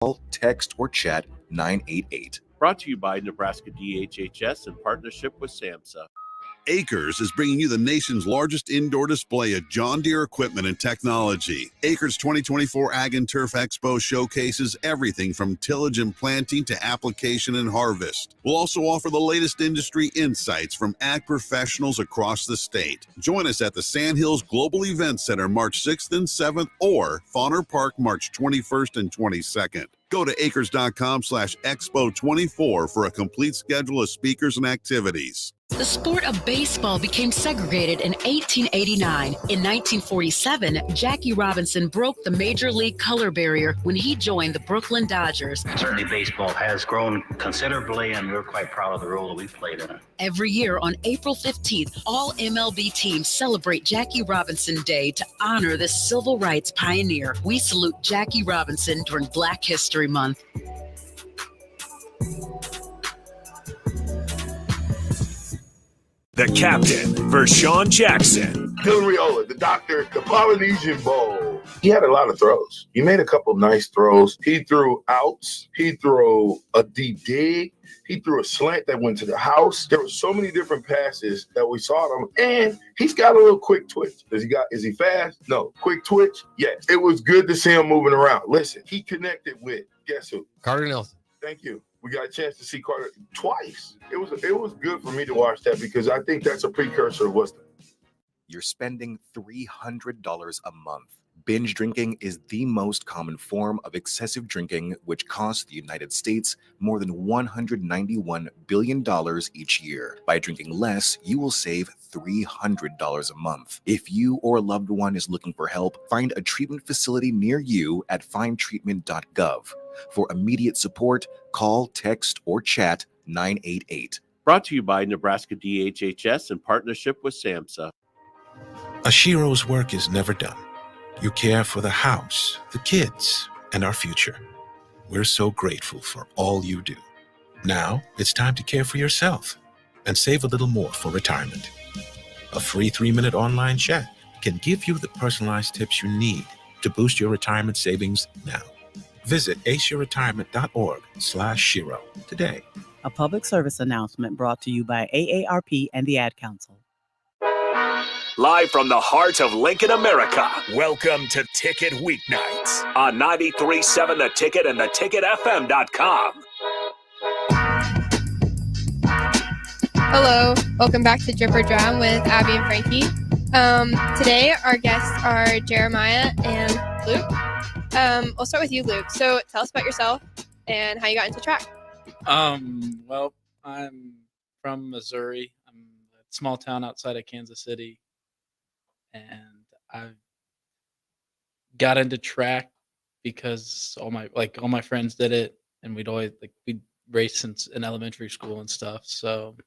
Call, text, or chat 988. Brought to you by Nebraska DHHS in partnership with SAMHSA. Acres is bringing you the nation's largest indoor display of John Deere equipment and technology. Acres 2024 Ag and Turf Expo showcases everything from tillage and planting to application and harvest. We'll also offer the latest industry insights from ag professionals across the state. Join us at the Sandhills Global Event Center March 6th and 7th or Fauner Park March 21st and 22nd. Go to acres.com/expo24 for a complete schedule of speakers and activities. The sport of baseball became segregated in 1889. In 1947, Jackie Robinson broke the major league color barrier when he joined the Brooklyn Dodgers. Certainly baseball has grown considerably, and we're quite proud of the role that we've played in it. Every year on April 15th, all MLB teams celebrate Jackie Robinson Day to honor this civil rights pioneer. We salute Jackie Robinson during Black History Month. The captain, Vershawn Jackson. Villarreal, the doctor, the Polynesian Bowl. He had a lot of throws. He made a couple nice throws. He threw outs. He threw a deep dig. He threw a slant that went to the house. There were so many different passes that we saw him, and he's got a little quick twitch. Is he fast? No. Quick twitch? Yes. It was good to see him moving around. Listen, he connected with, guess who? Carter Nelson. Thank you. We got a chance to see Carter twice. It was good for me to watch that because I think that's a precursor of what's. You're spending $300 a month. Binge drinking is the most common form of excessive drinking, which costs the United States more than $191 billion each year. By drinking less, you will save $300 a month. If you or a loved one is looking for help, find a treatment facility near you at findtreatment.gov. For immediate support, call, text, or chat 988. Brought to you by Nebraska DHHS in partnership with SAMHSA. Ashiro's work is never done. You care for the house, the kids, and our future. We're so grateful for all you do. Now it's time to care for yourself and save a little more for retirement. A free 3-minute online chat can give you the personalized tips you need to boost your retirement savings now. Visit aceyourretirement.org/Shiro today. A public service announcement brought to you by AARP and the Ad Council. Live from the heart of Lincoln, America, welcome to Ticket Weeknights on 93.7 The Ticket and theticketfm.com. Hello, welcome back to Drip or Drown with Abby and Frankie. Today, our guests are Jeremiah and Luke. We'll start with you, Luke. So tell us about yourself and how you got into track. Well, I'm from Missouri. I'm a small town outside of Kansas City. And I got into track because all my friends did it, and we'd race since in elementary school and stuff. So,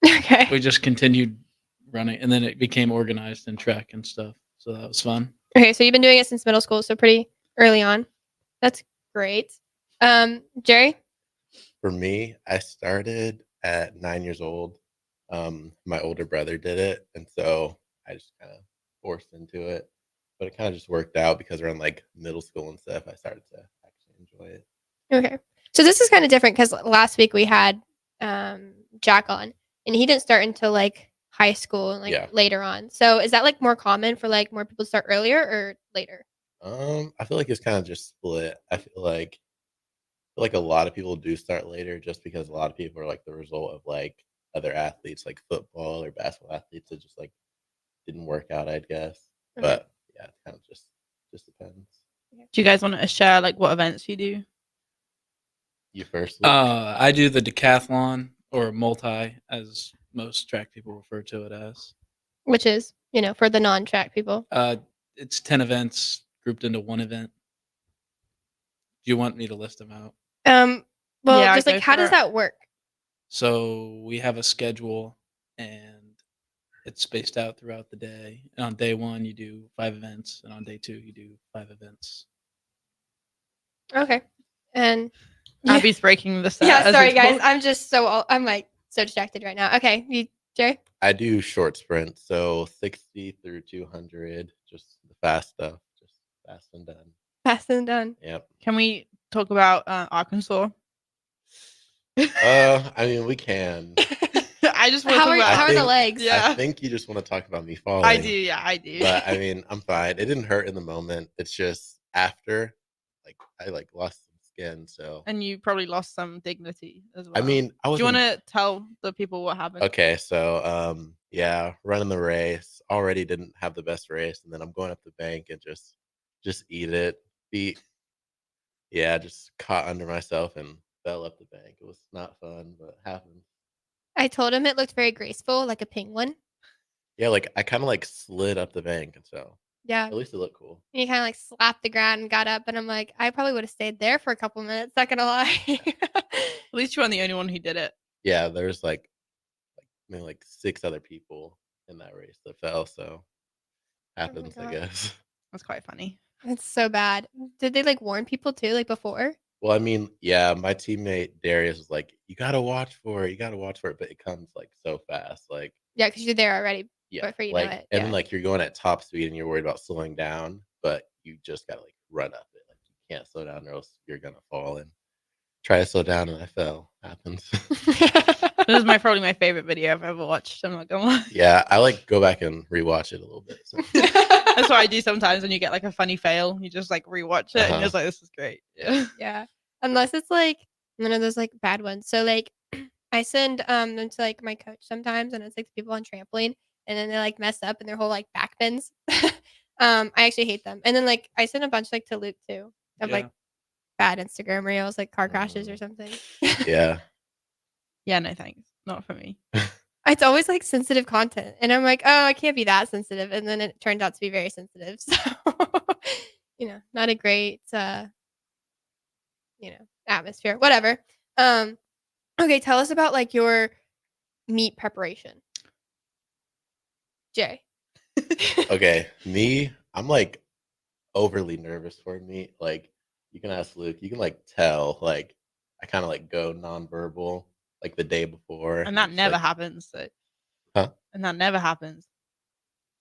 okay, we just continued running, and then it became organized in track and stuff. So that was fun. Okay, so you've been doing it since middle school, so pretty early on. That's great. Jerry? For me, I started at 9 years old. My older brother did it, and so I just kind of forced into it. But it kind of just worked out because around middle school and stuff, I started to actually enjoy it. Okay, so this is kind of different because last week we had Jack on, and he didn't start until high school and later on. So is that more common for more people to start earlier or later? I feel like it's kind of just split. I feel like a lot of people do start later just because a lot of people are the result of other athletes like football or basketball athletes that just didn't work out, I guess. Okay. But yeah, it kind of just depends. Do you guys want to share what events you do? You first. I do the decathlon or multi, as most track people refer to it as. Which is, for the non-track people. It's 10 events grouped into one event. Do you want me to list them out? Well, yeah, just how does that work? So we have a schedule, and it's spaced out throughout the day. And on day 1, you do 5 events, and on day 2, you do 5 events. Okay, and Abby's breaking the set. Yeah, sorry guys, I'm so distracted right now. Okay, Jerry? I do short sprints, so 60 through 200, just the fast stuff, just fast and done. Fast and done. Yep. Can we talk about Arkansas? I mean, we can. I just want to How talk are, about. how are the legs? Yeah. I think you just want to talk about me falling. I do. Yeah, I do. But I mean, I'm fine. It didn't hurt in the moment. It's just after, like, I like lost some skin. So And you probably lost some dignity as well. I mean, I do was. you want to tell the people what happened? Okay, so yeah, running the race. Already didn't have the best race, and then I'm going up the bank and just eat it. Just caught under myself and fell up the bank. It was not fun, but it happened. I told him it looked very graceful, like a penguin. Yeah, like I kind of like slid up the bank, and so Yeah. at least it looked cool. And he kind of like slapped the ground and got up, and I'm like, I probably would have stayed there for a couple minutes. Not gonna lie. At least you weren't the only one who did it. Yeah, there's maybe like 6 other people in that race that fell, so happens, I God. guess. That's quite funny. It's so bad. Did they like warn people too, like before? Well, I mean, yeah, my teammate Darius was like, "You gotta watch for it. You gotta watch for it," but it comes like so fast, like Yeah, because you're there already. yeah, Before you like know it. and Yeah. then like you're going at top speed and you're worried about slowing down, but you just gotta like run up it. Like you can't slow down or else you're gonna fall. And try to slow down and I fell. Happens. This is probably my favorite video I've ever watched. I'm not gonna lie. Yeah, I like go back and rewatch it a little bit. So. That's what I do sometimes when you get like a funny fail. You just like rewatch it and you're just like, this is great. Yeah. Yeah. Unless it's like one of those like bad ones. So like I send them to like my coach sometimes, and it's like the people on trampoline, and then they like mess up and their whole like back bends. I actually hate them. And then like I send a bunch like to Luke too of like bad Instagram reels, like car crashes or something. Yeah. Yeah, no thanks. Not for me. It's always like sensitive content, and I'm like, oh, I can't be that sensitive, and then it turned out to be very sensitive. So not a great atmosphere. Whatever. Okay, tell us about like your meat preparation. Jay. Okay, me, I'm like overly nervous for meat. Like you can ask Luke, you can like tell, like I kind of like go nonverbal like the day before. And that just, never like, happens. So. Huh? And that never happens.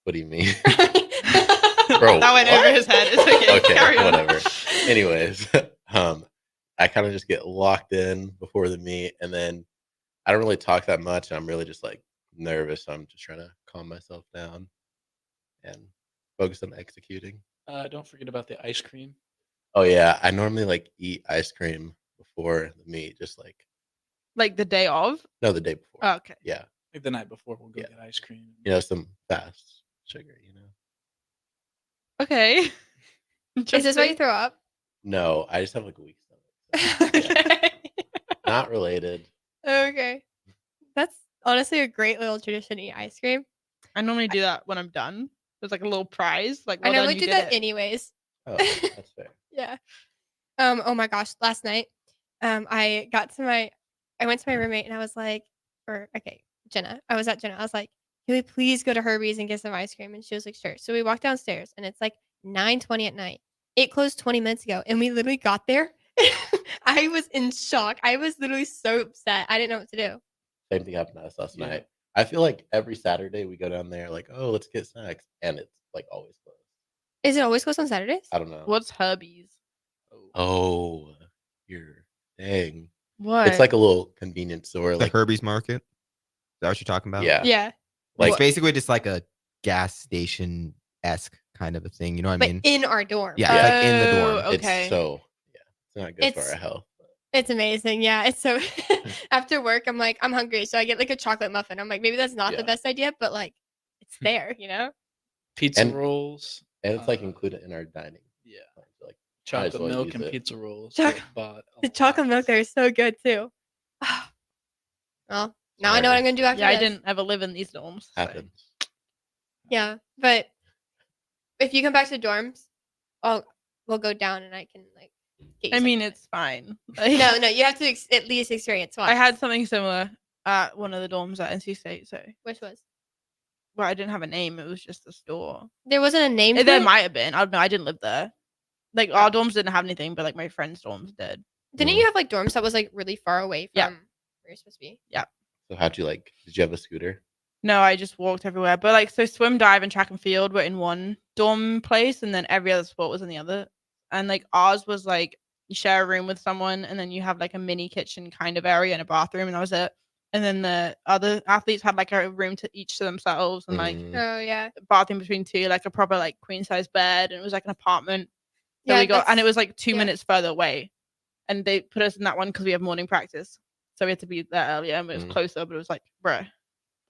What do you mean? Bro, that went over his head. It's okay. Okay, Carry on. whatever. Anyways, I kind of just get locked in before the meet, and then I don't really talk that much. I'm really just like nervous. So I'm just trying to calm myself down and focus on executing. Don't forget about the ice cream. Oh yeah, I normally like eat ice cream before the meet, just like Like the day of? no, the day before. Oh, okay. Yeah, Like the night before, we'll go get ice cream. some fast sugar. Okay. Is this why you throw up? No, I just have like a weak stomach. So, Okay. not related. Okay. That's honestly a great little tradition to eat ice cream. I normally do that when I'm done. There's like a little prize. Like, I well normally done, do you did that it. anyways. Oh, that's fair. Yeah. Oh my gosh, last night, I went to my roommate and I was like, Jenna. I was at Jenna. I was like, can we please go to Herbie's and get some ice cream? And she was like, sure. So we walked downstairs and it's like 9:20 at night. It closed 20 minutes ago and we literally got there. I was in shock. I was literally so upset. I didn't know what to do. Same thing happened to us last night. I feel like every Saturday we go down there, like, oh, let's get snacks, and it's like always closed. Is it always closed on Saturdays? I don't know. What's Herbie's? Oh, you're dang. What? It's like a little convenience store. The Like Herbie's Market. Is that what you're talking about? Yeah. Yeah. Like Like- basically just like a gas station esque kind of a thing. You know what I But mean? in our dorm. Yeah, it's like in the dorm. Oh, okay. It's so it's not good for It's- our health. It's amazing. Yeah. It's so after work, I'm like, I'm hungry. So I get like a chocolate muffin. I'm like, maybe that's not Yeah. the best idea, but like it's there, you know? Pizza And- rolls. And it's like included in our dining. Yeah. plan, so, like might as Chocolate well milk use and it. pizza rolls. Choc- get bought a The lot. chocolate milk there is so good too. Well, now I know what I'm gonna do after Yeah, I this. didn't ever live in these dorms. so- Happens. Yeah, but if you come back to the dorms, we'll go down and I can like. Get you I mean, something. it's fine. no, you have to at least experience one. I had something similar at one of the dorms at NC State. So, Which was well, I didn't have a name. It was just a store. there wasn't a name. There to it? might have been. I don't know. I didn't live there. Like our dorms didn't have anything, but like my friends' dorms did. Didn't you have like dorms that was like really far away from Yeah. where you're supposed to be? Yeah. So how'd you like? Did you have a scooter? No, I just walked everywhere. But like, so swim, dive, and track and field were in one dorm place, and then every other sport was in the other. and like ours was like you share a room with someone, and then you have like a mini kitchen kind of area and a bathroom, and that was it. And then the other athletes had like a room to each to themselves, and like Oh yeah. a bathroom between two, like a proper like queen size bed, and it was like an apartment. So Yeah, we got, and it that's- was like 2 yeah. minutes further away, and they put us in that one because we have morning practice, so we had to be there earlier, and it was closer, but it was like, bruh.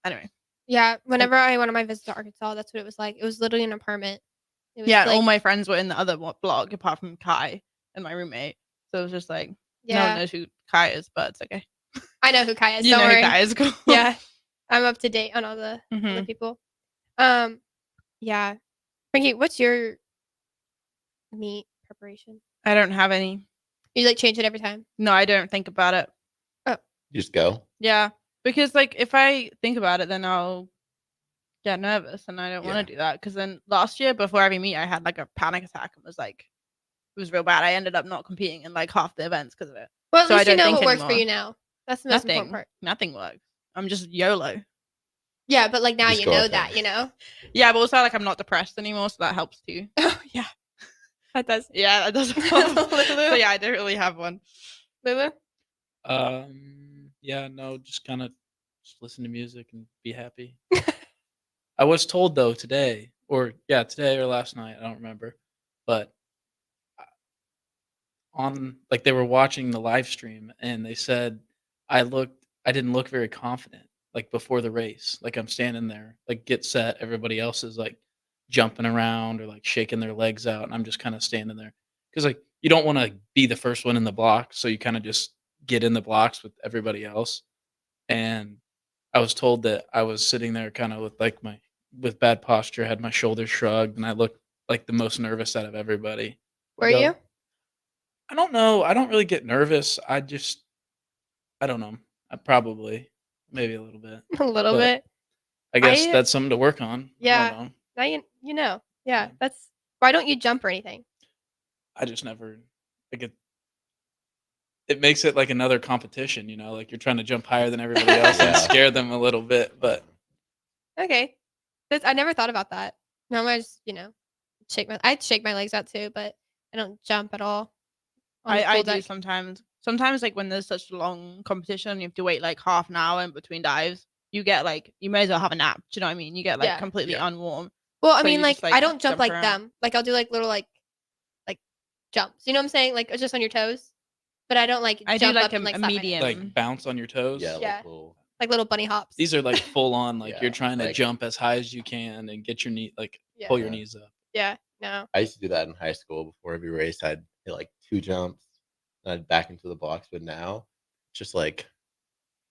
Anyway, Yeah. Whenever I went on my visit to Arkansas, that's what it was like. It was literally an apartment. It was yeah, like, all my friends were in the other block apart from Kai and my roommate, so it was just like no Yeah. one knows who Kai is, but it's okay. I know who Kai is. You Don't know worry. who Kai is. Cool. Yeah. I'm up to date on all the other Mhm. people. Yeah. Frankie, what's your meat preparation? I don't have any. You like change it every time? No, I don't think about it. You just go. Yeah, because like if I think about it, then I'll get nervous, and I don't want to do that. Because then last year, before every meet, I had like a panic attack and was like, it was real bad. I ended up not competing in like half the events because of it. Well, at So I least you don't know think what works for anymore. you now. That's the most important part. Nothing works. I'm just YOLO. Yeah, but like now Just you go know with it. that, you know? Yeah, but also like I'm not depressed anymore, so that helps too. Oh yeah, that does. Yeah, that does help. So yeah, I don't really have one. Lulu? Yeah, no, just kind of just listen to music and be happy. I was told though today or last night, I don't remember, but on like they were watching the live stream and they said I didn't look very confident like before the race. Like I'm standing there, like get set, everybody else is like jumping around or like shaking their legs out, and I'm just kind of standing there because like you don't want to be the first one in the block, so you kind of just get in the blocks with everybody else. And I was told that I was sitting there kind of with like with bad posture, had my shoulders shrugged, and I looked like the most nervous out of everybody. Were you? I don't know. I don't really get nervous. I don't know. I probably, maybe a little bit. A little But bit. I guess I- that's something to work on. I don't Yeah. know. Now you know. Yeah, that's why don't you jump or anything? I just never like it makes it like another competition, you know, like you're trying to jump higher than everybody else and Yeah. scare them a little bit, but Okay. I never thought about that. No, I just, I'd shake my legs out too, but I don't jump at all. on the I full do deck. sometimes. Sometimes like when there's such a long competition, you have to wait like half an hour in between dives. You get like you may as well have a nap. Do you know what I mean? You get like Yeah. completely unwarm. Well, I So mean, you like, just, I don't jump like around. them. Like, I'll do like little like jumps. You know what I'm saying? Like, just on your toes. But I don't like I do jump like up a- and like a slap my medium. hands. like bounce on your toes. Yeah. Yeah. Like little, Like little bunny hops. These are like full on, like Yeah, you're trying to like- jump as high as you can and get your knee, like pull your Yeah. knees up. Yeah. No. I used to do that in high school. Before every race, I'd hit like 2 jumps, and I'd back into the blocks. But now, it's just like,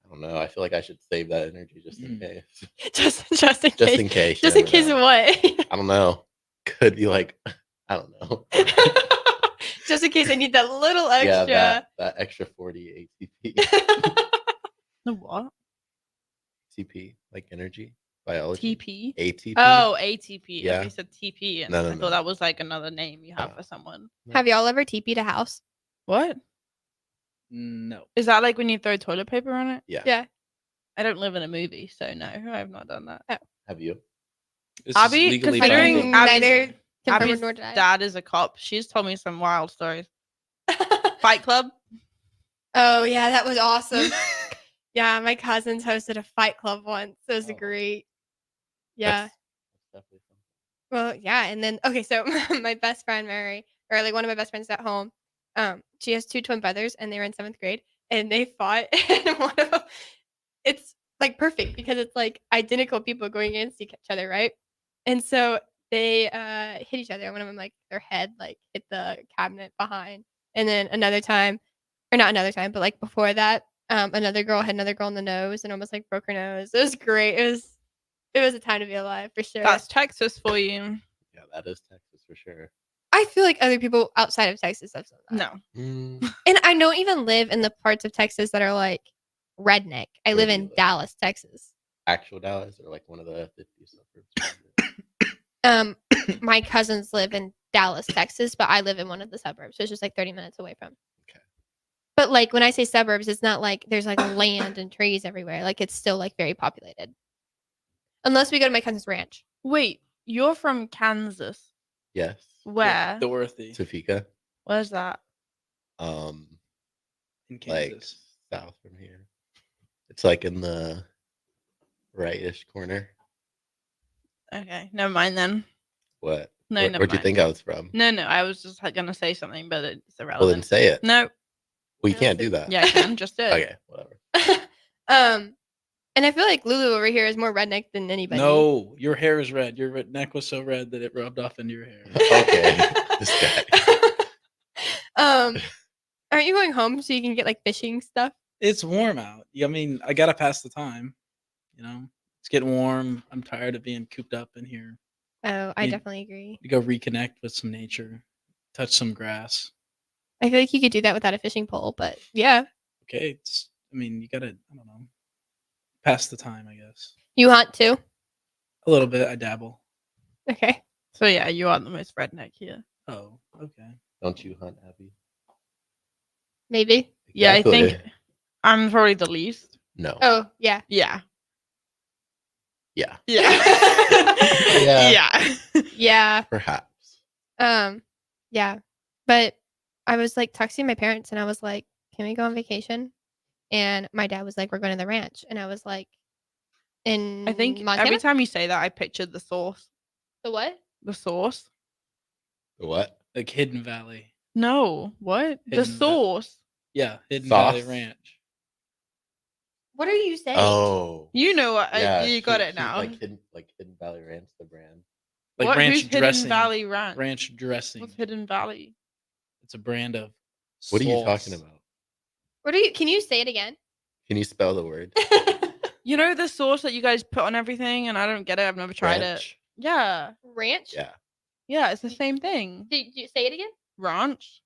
I don't know. I feel like I should save that energy just in case. just in Just case. in case. you Just in never case know. of what? I don't know. Could be like, I don't know. Just in case I need that little Yeah, extra. that extra 40 ATP. The what? ATP, like energy, biology. TP? ATP. Oh, ATP. Yeah. You said TP, and No, no, I no. thought that was like another name you have for someone. Have y'all ever TP'd a house? What? No. Is that like when you throw toilet paper on it? Yeah. Yeah. I don't live in a movie, so no, I have not done that. Have you? This is Abby, legally considering binding. Neither confirmed Abby's nor did I. dad is a cop, she's told me some wild stories. Fight Club. Oh yeah, that was awesome. Yeah, my cousins hosted a fight club once. It was great. Yeah. That's definitely something. Well, yeah, and then okay, so my best friend Mary, or like one of my best friends at home, she has 2 twin brothers, and they were in 7th grade, and they fought, and one of them, it's like perfect because it's like identical people going against each other, right? And so they hit each other. One of them like their head like hit the cabinet behind, and then another time, or not another time, but like before that, another girl hit another girl in the nose and almost like broke her nose. It was great. It was a time to be alive for sure. That's Texas for you. Yeah, that is Texas for sure. I feel like other people outside of Texas have done that. No. Mm, And I don't even live in the parts of Texas that are like redneck. I Where live do in you live? Dallas, Texas. actual Dallas or like one of the 50 suburbs? My cousins live in Dallas, Texas, but I live in one of the suburbs. So it's just like 30 minutes away from. Okay. But like when I say suburbs, it's not like there's like land and trees everywhere. Like it's still like very populated. Unless we go to my cousin's ranch. Wait, you're from Kansas. Yes. Where? Dorothy. Topeka. Where's that? In In like Kansas. south from here. It's like in the rightish corner. Okay, never mind then. What? No, never Where'd you mind. think I was from? No, I was just gonna say something, but it's irrelevant. Well, then say it. No. We can't do that. Yeah, I can. Just did. Okay, whatever. And I feel like Lulu over here is more redneck than anybody. No, your hair is red. Your neck was so red that it rubbed off into your hair. Okay, this guy. Aren't you going home so you can get like fishing stuff? It's warm out. I mean, I gotta pass the time. You know, it's getting warm. I'm tired of being cooped up in here. Oh, I definitely agree. You go reconnect with some nature, touch some grass. I feel like you could do that without a fishing pole, but yeah. Okay, I mean, you gotta, I don't know, pass the time, I guess. You hunt too? A little bit. I dabble. Okay. So yeah, you are the most redneck here. Oh, okay. Don't you hunt, Abby? Maybe. Yeah, I think Exactly. I'm probably the least. No. Oh, yeah. Yeah. Yeah. Yeah. Yeah. Yeah. Perhaps. Yeah. But I was like texting my parents and I was like, can we go on vacation? And my dad was like, we're going to the ranch. And I was like, in I think Montana? every time you say that, I pictured the sauce. The what? The sauce? What? Like Hidden Valley. No. What? The Hidden Va- sauce. Yeah, Hidden Sauce? Valley Ranch. What are you saying? Oh. You know what? Yeah, you got it she- now. Like Hidden Valley Ranch, the brand. Like What? ranch Who's dressing. Hidden Valley Ranch? Ranch dressing. What's Hidden Valley? It's a brand of. What are you sauce. talking about? Can you say it again? Can you spell the word? You know the sauce that you guys put on everything, and I don't get it. I've never tried it. Ranch? Yeah. Ranch? Yeah. Yeah, it's the same thing. Did you say it again? Ranch.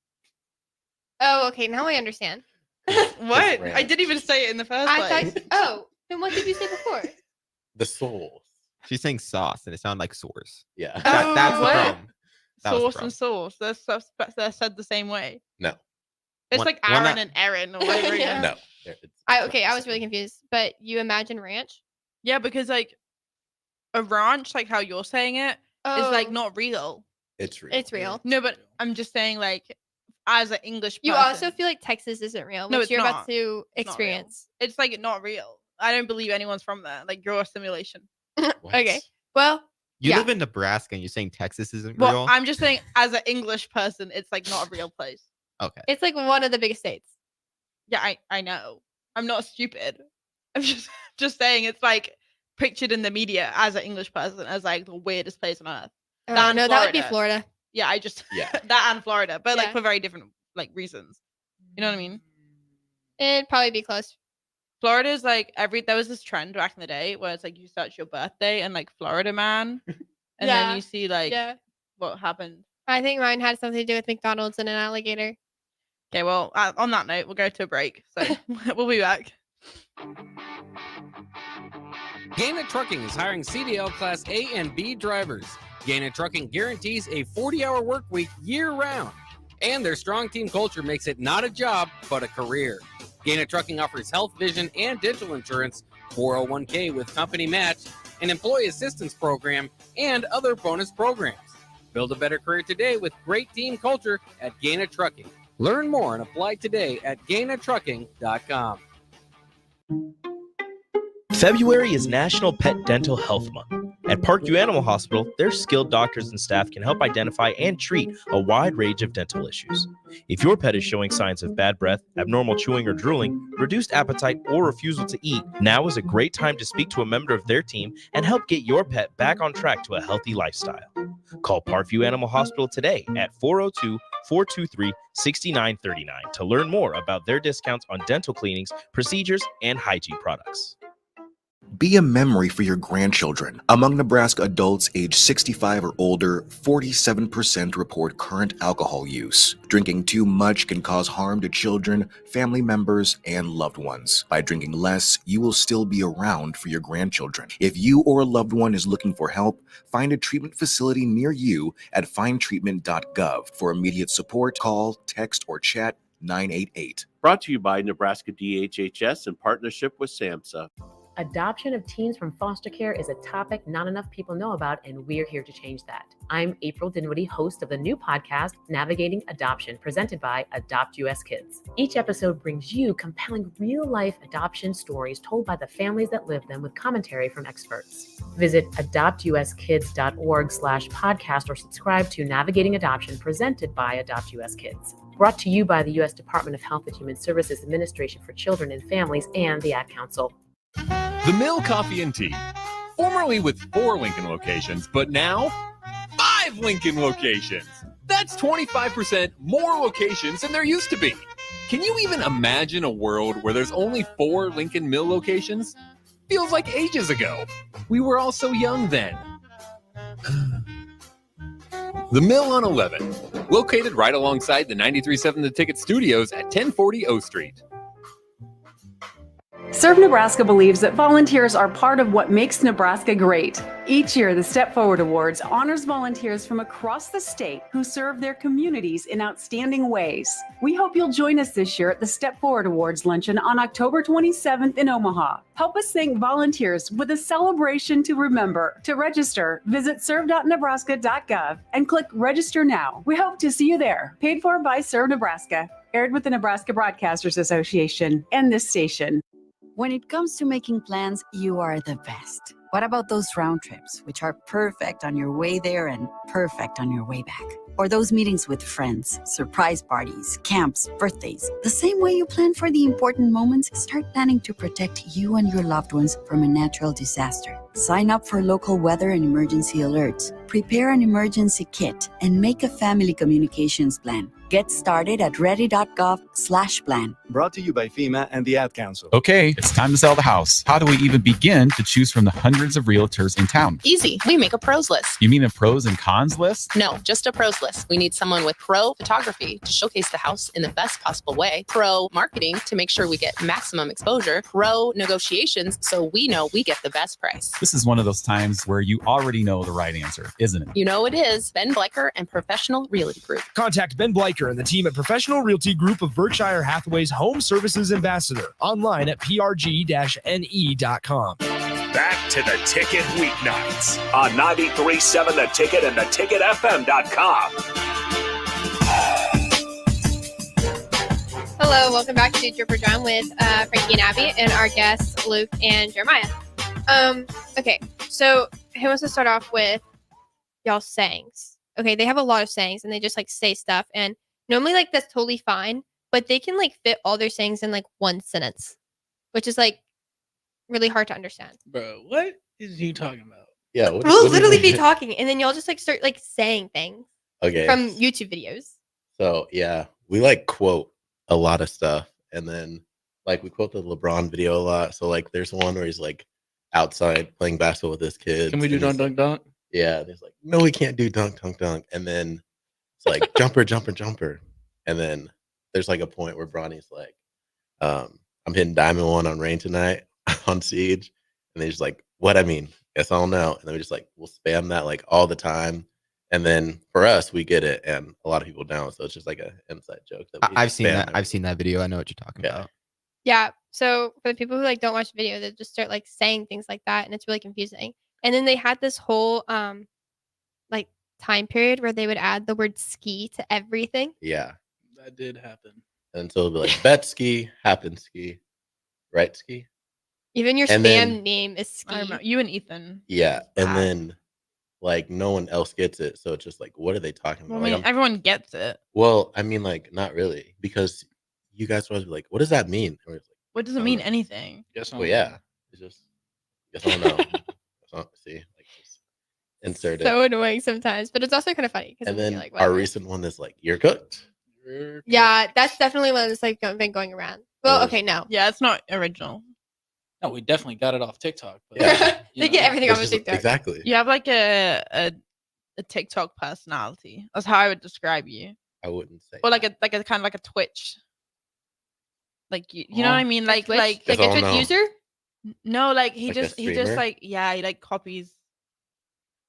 Oh, okay. Now I understand. What? I ranch. didn't even say it in the first I place. thought. Oh, then what did you say before? The sauce. She's saying sauce, and it sounded like source. Yeah. That's the what? problem. That was the Sauce and sauce. They're said the same way. No. It's One- like one Aaron that- and Erin or whatever. Yeah. No. It's Okay, not I the was really same. confused. But you imagine ranch? Yeah, because like a ranch, like how you're saying it, is like Oh, not real. It's real. It's real. No, but I'm just saying like as an English person. You also feel like Texas isn't real, No, which it's you're not. about to It's not real. experience. it's like not real. I don't believe anyone's from there. Like you're a simulation. What? Okay. Well, You Yeah. live in Nebraska, and you're saying Texas isn't Well, real? I'm just saying as an English person, it's like not a real place. Okay. it's like one of the biggest states. Yeah, I know. I'm not stupid. I'm just saying it's like pictured in the media as an English person as like the weirdest place on earth. Oh, Down no, that would be Florida. Florida. Yeah, I just Yeah. that and Florida, but like Yeah. for very different like reasons. You know what I mean? It'd probably be close. Florida is like there was this trend back in the day where it's like you search your birthday and like Florida man, and Yeah. then you see like Yeah. what happened. I think mine had something to do with McDonald's and an alligator. Okay, well, on that note, we'll go to a break. So we'll be back. Gaina Trucking is hiring CDL Class A and B drivers. Gaina Trucking guarantees a 40-hour work week year-round. And their strong team culture makes it not a job, but a career. Gaina Trucking offers health, vision, and dental insurance, 401k with company match, an employee assistance program, and other bonus programs. Build a better career today with great team culture at Gaina Trucking. Learn more and apply today at GainaTrucking.com. February is National Pet Dental Health Month. At Parkview Animal Hospital, their skilled doctors and staff can help identify and treat a wide range of dental issues. If your pet is showing signs of bad breath, abnormal chewing or drooling, reduced appetite, or refusal to eat, now is a great time to speak to a member of their team and help get your pet back on track to a healthy lifestyle. Call Parkview Animal Hospital today at 402-423-6939 to learn more about their discounts on dental cleanings, procedures, and hygiene products. Be a memory for your grandchildren. Among Nebraska adults age 65 or older, 47% report current alcohol use. Drinking too much can cause harm to children, family members, and loved ones. By drinking less, you will still be around for your grandchildren. If you or a loved one is looking for help, find a treatment facility near you at findtreatment.gov. For immediate support, call, text, or chat 988. Brought to you by Nebraska DHHS in partnership with SAMHSA. Adoption of teens from foster care is a topic not enough people know about, and we're here to change that. I'm April Dinwiddie, host of the new podcast, Navigating Adoption, presented by Adopt US Kids. Each episode brings you compelling real-life adoption stories told by the families that live them with commentary from experts. Visit adoptuskids.org/podcast or subscribe to Navigating Adoption, presented by Adopt US Kids. Brought to you by the U.S. Department of Health and Human Services Administration for Children and Families and the Ad Council. The Mill Coffee and Tea, formerly with 4 Lincoln locations, but now 5 Lincoln locations. That's 25% more locations than there used to be. Can you even imagine a world where there's only 4 Lincoln Mill locations? Feels like ages ago. We were all so young then. The Mill on 11, located right alongside the 93.7 The Ticket Studios at 1040 O Street. Serve Nebraska believes that volunteers are part of what makes Nebraska great. Each year, the Step Forward Awards honors volunteers from across the state who serve their communities in outstanding ways. We hope you'll join us this year at the Step Forward Awards luncheon on October 27th in Omaha. Help us thank volunteers with a celebration to remember. To register, visit serve.nebraska.gov and click Register Now. We hope to see you there. Paid for by Serve Nebraska. Aired with the Nebraska Broadcasters Association and this station. When it comes to making plans, you are the best. What about those round trips, which are perfect on your way there and perfect on your way back? Or those meetings with friends, surprise parties, camps, birthdays. The same way you plan for the important moments, start planning to protect you and your loved ones from a natural disaster. Sign up for local weather and emergency alerts. Prepare an emergency kit and make a family communications plan. Get started at ready.gov/plan. Brought to you by FEMA and the Ad Council. Okay, it's time to sell the house. How do we even begin to choose from the hundreds of realtors in town? Easy. We make a pros list. You mean a pros and cons list? No, just a pros list. We need someone with pro photography to showcase the house in the best possible way, pro marketing to make sure we get maximum exposure, pro negotiations so we know we get the best price. This is one of those times where you already know the right answer, isn't it? You know it is. Ben Bleicher and Professional Realty Group. Contact Ben Bleicher and the team at Professional Realty Group of Berkshire Hathaway's Home Services Ambassador. Online at prg-ne.com. Back to the Ticket weeknights on 93.7 The Ticket and theticketfm.com. Hello, welcome back to Dripper John with Frankie and Abby and our guests Luke and Jeremiah. Okay, so who wants to start off with y'all's sayings? Okay, they have a lot of sayings and they just like say stuff, and normally like that's totally fine, but they can like fit all their sayings in like one sentence, which is like really hard to understand. Bro, what is you talking about? Yeah, We'll literally be talking and then y'all just like start like saying things Okay. from YouTube videos. So yeah, we like quote a lot of stuff, and then like we quote the LeBron video a lot. So like, there's one where he's like outside playing basketball with his kids. Can we do and he's dunk, dunk, dunk? Yeah, there's like, no, we can't do dunk, dunk, dunk. And then it's like jumper, jumper, jumper. And then there's like a point where Bronny's like, I'm hitting Diamond 1 on Rain tonight on Siege. And they're just like, what? I mean, guess I'll know. And then we just like, we'll spam that like all the time. And then for us, we get it. And a lot of people don't. So it's just like an inside joke. That we I've seen spam that. every- I've seen that video. I know what you're talking about. Yeah. So for the people who like don't watch the video, they just start like saying things like that, and it's really confusing. And then they had this whole like time period where they would add the word ski to everything. Yeah. That did happen. And so it'll be like, bet ski, happen ski, right ski. Even your And spam then- name is ski. I remember you and Ethan. Yeah. And then like no one else gets it. So it's just like, what are they talking Well, about? I mean, Like, everyone gets it. well, I mean, like, not really, because you guys always be like, what does that mean? And we're just like, What does it mean? Anything? Yes. well, yeah. It's just, guess I don't know. See, like, just insert it. So annoying sometimes, but it's also kind of funny. And then like, our whatever. recent one is like, you're cooked. Yeah, that's definitely one that's like been going around. Well, okay, no. Yeah, it's not original. No, we definitely got it off TikTok. But, They get everything off of TikTok. Exactly. You have like a TikTok personality. That's how I would describe you. I wouldn't say. Or like a kind of like a Twitch. Like you know what I mean? Like Twitch? like Like a Twitch user? No, like he Like a just streamer? like he like copies.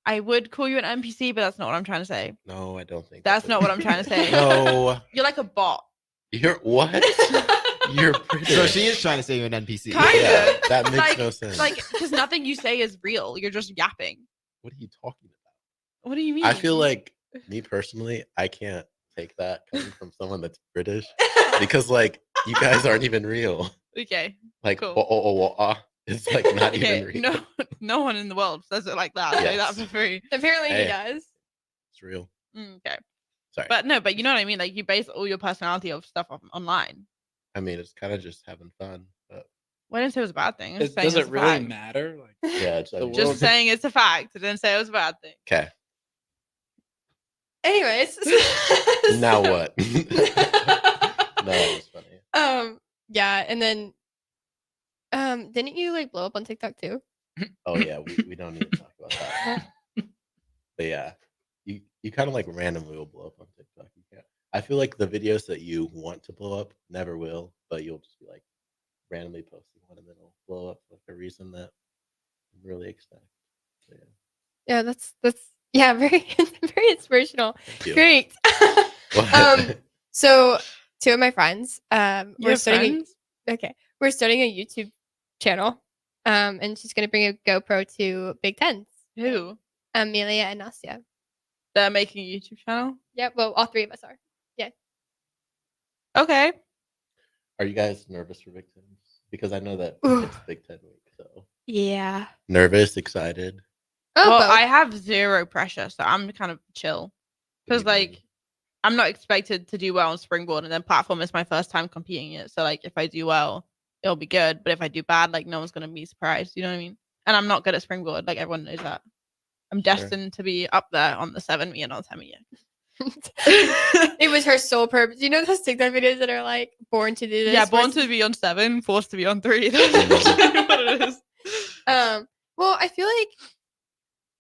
I would call you an NPC, but that's not what I'm trying to say. No, I don't think That's not what I'm trying to say. No. You're like a bot. You're what? You're British. So she is trying to say you're an NPC. Kind Yeah, of. that makes like, no sense. Like, because nothing you say is real. You're just yapping. What are you talking about? What do you mean? I feel like me personally, I can't take that coming from someone that's British because like you guys aren't even real. Okay. Like Cool. it's like not even real. No one in the world says it like that. I'll say that Yes. for free. Apparently he Hey. does. It's real. Okay. Sorry. But you know what I mean? Like you base all your personality of stuff online. I mean, it's kind of just having fun, but Well, I didn't say it was a bad thing. I'm just saying Does it's it a really fact. matter? Like, yeah, it's the Just world- saying it's a fact. I didn't say it was a bad thing. okay. Anyways. Now what? No, it was funny. Yeah, and then didn't you like blow up on TikTok too? Oh yeah, we don't need to talk about that. But yeah, you kind of like randomly will blow up on TikTok. You can't. I feel like the videos that you want to blow up never will, but you'll just be like randomly posting one and then it'll blow up for like a reason that you really expect. So, yeah. Yeah, that's yeah, very very inspirational. Thank you. Great. So two of my friends, You we're have starting friends? okay. We're starting a YouTube channel. And she's gonna bring a GoPro to Big Tens. Who? Amelia and Nastia. They're making a YouTube channel. Yeah, well, all three of us are. Yeah. Okay. Are you guys nervous for Big Ten? Because I know that Ooh. it's Big Ten week, so Yeah. nervous, excited. Oh, Well, both. I have zero pressure, so I'm kind of chill. Because like I'm not expected to do well on springboard, and then platform is my first time competing it. So like if I do well, it'll be good. But if I do bad, like no one's gonna be surprised. You know what I mean? And I'm not good at springboard. Like everyone knows that. I'm destined to be up there on the 7 meter and on 10 meter. It was her sole purpose. You know those TikTok videos that are like born to do this? Yeah, born versus- to be on 7, forced to be on 3. That's literally what it is. Well, I feel like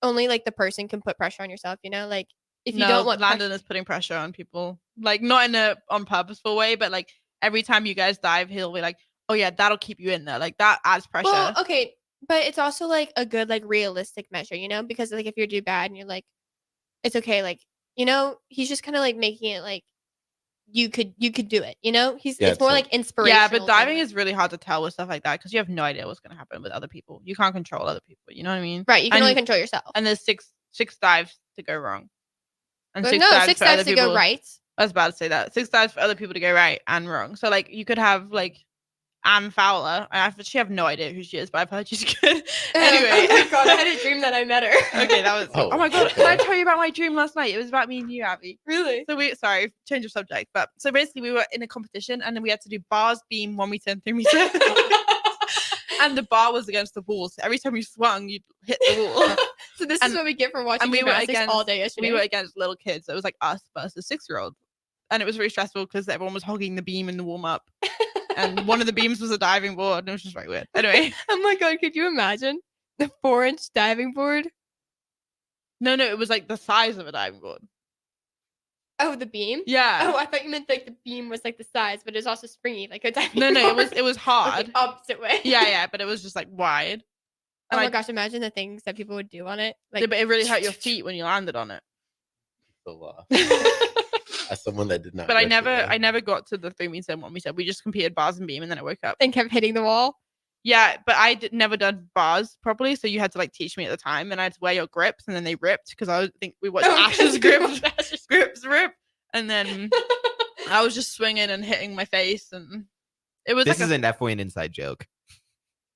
only like the person can put pressure on yourself, you know? Like if you don't want Landon is putting pressure on people, like not in a on purposeful way, but like every time you guys dive, he'll be like, "Oh yeah, that'll keep you in there." Like that adds pressure. Well, okay, but it's also like a good like realistic measure, you know? Because like if you do bad and you're like, it's okay, like you know, he's just kind of like making it like you could do it, you know? It's more like inspirational. Yeah, but diving is really hard to tell with stuff like that because you have no idea what's gonna happen with other people. You can't control other people. You know what I mean? Right, you can only control yourself. And there's six dives to go wrong. And Well, no, 6 for other dives to go people- right. I was about to say that 6 dives for other people to go right and wrong. So like you could have like Anne Fowler. I actually have no idea who she is, but I've heard she's good. Anyway, Oh my god, I had a dream that I met her. Okay, that was. Oh, my god, can I tell you about my dream last night? It was about me and you, Abby. Really? So sorry, change of subject, but so basically we were in a competition and then we had to do bars, beam, 1 meter, and 3 meter, and the bar was against the wall. So every time you swung, you'd hit the wall. So this is what we get for watching we were gymnastics against all day yesterday. We were against little kids. So it was like us versus 6-year-olds, and it was really stressful because everyone was hogging the beam in the warm up, and one of the beams was a diving board, and it was just very weird. Anyway, oh my god, could you imagine the 4-inch diving board? No, it was like the size of a diving board. Oh, the beam? Yeah. Oh, I thought you meant like the beam was like the size, but it's also springy, like a diving No, board. it was hard. Okay, opposite way. Yeah, but it was just like wide. Oh And my gosh, imagine the things that people would do on it. Yeah, but it really hurt your feet when you landed on it. So, as someone that did not, But I go through I never got to the 3 meter and 1 meter. We just competed bars and beam, and then I woke up and kept hitting the wall. Yeah, but I never done bars properly, so you had to like teach me at the time, and I had to wear your grips, and then they ripped because I think we watched Ash's grips rip, and then I was just swinging and hitting my face, and it was. This like is an F1 inside joke.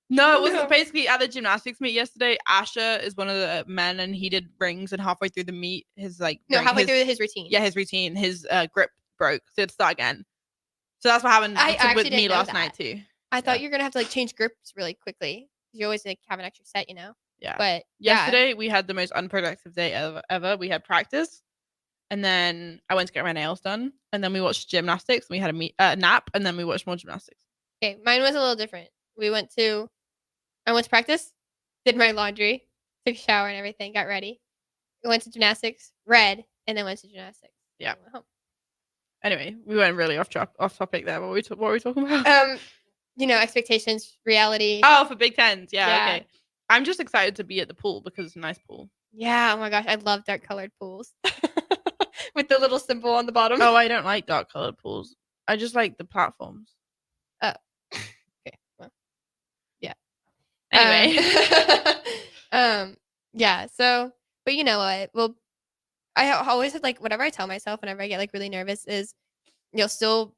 No, it was basically at the gymnastics meet yesterday. Asher is one of the men, and he did rings, and halfway through the meet, his like halfway through his routine. Yeah, his routine, his grip broke, so it's start again. So that's what happened with me last night too. I thought you were gonna have to like change grips really quickly. You always like have an extra set, you know. Yeah. But yesterday we had the most unproductive day ever. We had practice, and then I went to get my nails done, and then we watched gymnastics. And we had a nap, and then we watched more gymnastics. Okay, mine was a little different. I went to practice, did my laundry, took a shower and everything, got ready. I went to gymnastics, read, and then went to gymnastics. Yeah. Went home. Anyway, we went really off topic there. What were we talking about? Expectations, reality. Oh, for Big Tens. Yeah. Yeah. Okay. I'm just excited to be at the pool because it's a nice pool. Yeah. Oh my gosh, I love dark colored pools with the little symbol on the bottom. Oh, I don't like dark colored pools. I just like the platforms. Anyway. Yeah. So, but you know what? Well, always had like whatever I tell myself whenever I get like really nervous is you'll still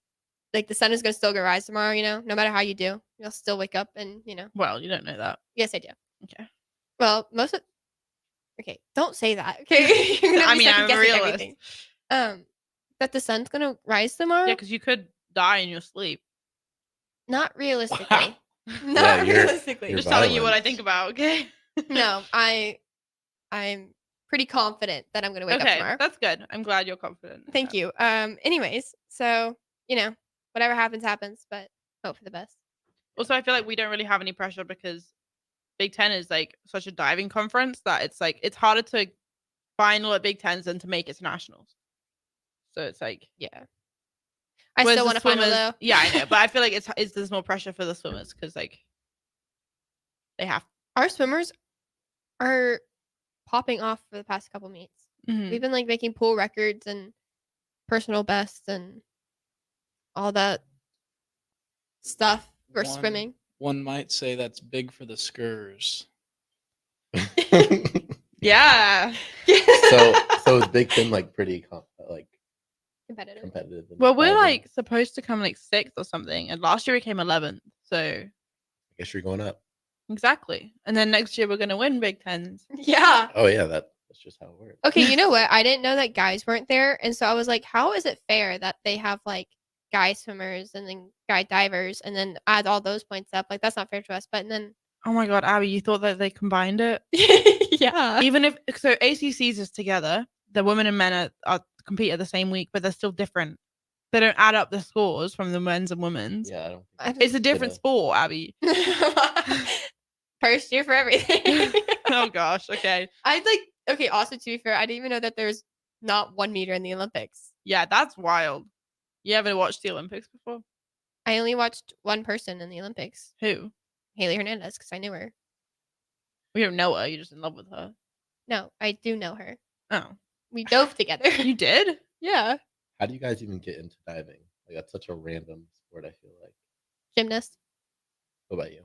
like the sun is gonna still go rise tomorrow. No matter how you do, you'll still wake up and Well, you don't know that. Yes, I do. Okay. Well, okay, don't say that. Okay, you're gonna I be mean, I'm a second-guessing realist. everything. That the sun's gonna rise tomorrow. Yeah, because you could die in your sleep. Not realistically. Yeah, Not you're- realistically. you're Just telling you what I violent. think about. Okay. No, I'm pretty confident that I'm gonna wake up Okay, tomorrow. that's good. I'm glad you're confident. Thank you. Anyways, so whatever happens, happens, but hope for the best. Also, I feel like we don't really have any pressure because Big Ten is like such a diving conference that it's like it's harder to final at Big Tens than to make it to nationals. So it's like Yeah. I whereas still the want to final swimmers- though. Yeah, I know, but I feel like it's there's more pressure for the swimmers because like they have. Our swimmers are popping off for the past couple meets. Mhm. We've been like making pool records and personal bests and all that stuff for swimming. One might say that's big for the Skurs. Yeah. So is Big Ten like pretty Competitive. competitive? in Well, we're diving? like supposed to come like 6th or something, and last year we came 11th. So I guess you're going up. exactly, and then next year we're gonna win Big Tens. Yeah. Oh yeah, that's just how it works. Okay, you know what? I didn't know that guys weren't there, and so I was like, how is it fair that they have like guy swimmers and then guy divers and then add all those points up? Like that's not fair to us. But then Oh my god, Abby, you thought that they combined it? yeah. Even if so, ACCs is together. The women and men are compete at the same week, but they're still different. They don't add up the scores from the men's and women's. Yeah, I don't. I It's a different sport, Abby. First year for everything. Oh gosh. Okay. I'd like okay. Also, to be fair, I didn't even know that there's not 1 meter in the Olympics. Yeah, that's wild. You ever watched the Olympics before? I only watched one person in the Olympics, Who? Haley Hernandez, because I knew her. We don't know her. You're just in love with her. No, I do know her. Oh, We dove together. you did? Yeah. How do you guys even get into diving? Like that's such a random sport. I feel like. Gymnast. What about you?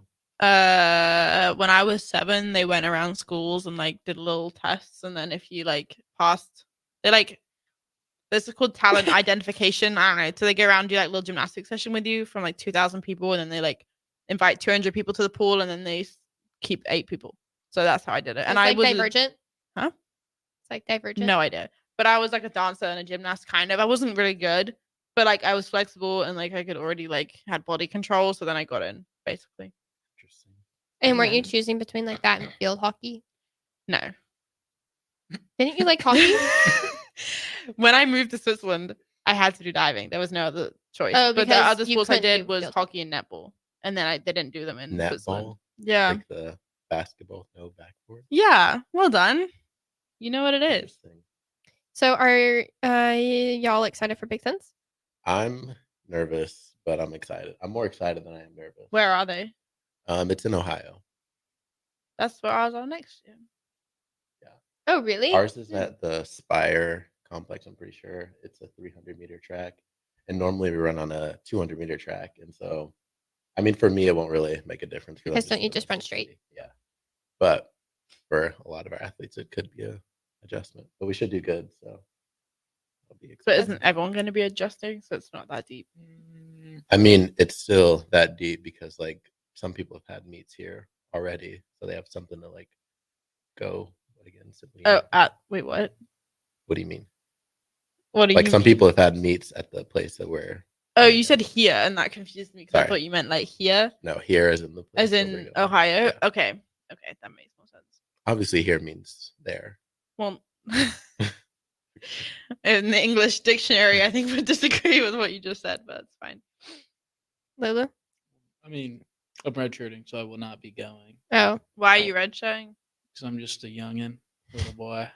When I was 7, they went around schools and like did little tests, and then if you like passed, they like this is called talent identification. I don't know. So they go around and do like little gymnastics session with you from like 2,000 people, and then they like invite 200 people to the pool, and then they keep 8 people. So that's how I did it. And It's I like was Divergent. Huh? It's like Divergent. No idea. But I was like a dancer and a gymnast kind of. I wasn't really good, but like I was flexible and like I could already like had body control. So then I got in basically. Interesting. And weren't you Yeah. choosing between like that and field hockey? No. Didn't you like hockey? When I moved to Switzerland, I had to do diving. There was no other choice. Oh, but the because other you sports I couldn't did do was field hockey and netball. And then they didn't do them in Switzerland. Netball. Yeah. Like the basketball, no backboard. Yeah. Well done. You know what it is. Interesting. So are y'all excited for Big Tens? I'm nervous, but I'm excited. I'm more excited than I am nervous. Where are they? It's in Ohio. That's where ours are next year. Oh, really? Ours is at the Spire complex. I'm pretty sure it's a 300-meter track, and normally we run on a 200-meter track. And so, I mean, for me, it won't really make a difference I'm Because don't you doing just run straight? 650. Yeah, but for a lot of our athletes, it could be a adjustment. But we should do good. So, I'll be But excited. isn't everyone going to be adjusting? So it's not that deep. I mean, it's still that deep because like some people have had meets here already, so they have something to like go against. Oh, wait, what? What do you mean? What do Like you some mean? people have had meets at the place that we're. Oh, you said here, and that confused me because I Sorry. thought you meant like here, No, here is in the place as that we're in going. Ohio. Okay, okay, that makes more sense. Obviously, here means there. Well, in the English dictionary, I think would disagree with what you just said, but it's fine. Lulu? I mean, I'm redshirting, so I will not be going Oh. Why are you red showing? because I'm just a youngin, little boy.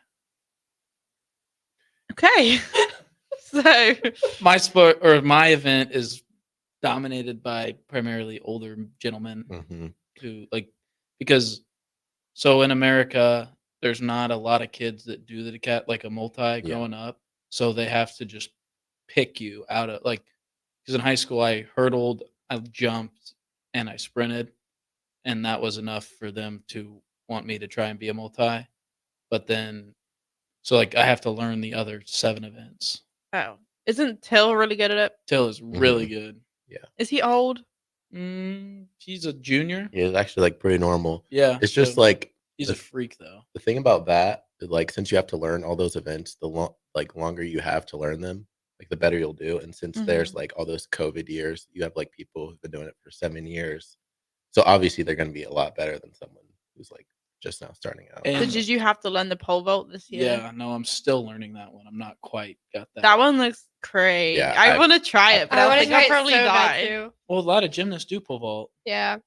Okay, so My sport or my event is dominated by primarily older gentlemen Mm-hmm. who like because so in America there's not a lot of kids that do the like a multi growing up, so they have to just pick you out of like because in high school I hurdled, I jumped, and I sprinted, and that was enough for them to want me to try and be a multi. But then, so like I have to learn the other 7 events. Oh, isn't Till really good at it? Till is really good. Yeah. Is he old? He's a junior. Yeah, it's actually like pretty normal. Yeah, It's just so like he's a freak though. the thing about that, like since you have to learn all those events, the longer you have to learn them, like the better you'll do. And since there's like all those COVID years, you have like people who've been doing it for 7 years. So obviously they're going to be a lot better than someone who's like just now starting out. So did you have to learn the pole vault this year? Yeah, no, I'm still learning that one. I'm not quite got that. That one looks crazy. Yeah, I want to try it, but I wanna think try I'll it probably so bad, die. too. Well, a lot of gymnasts do pole vault. Yeah.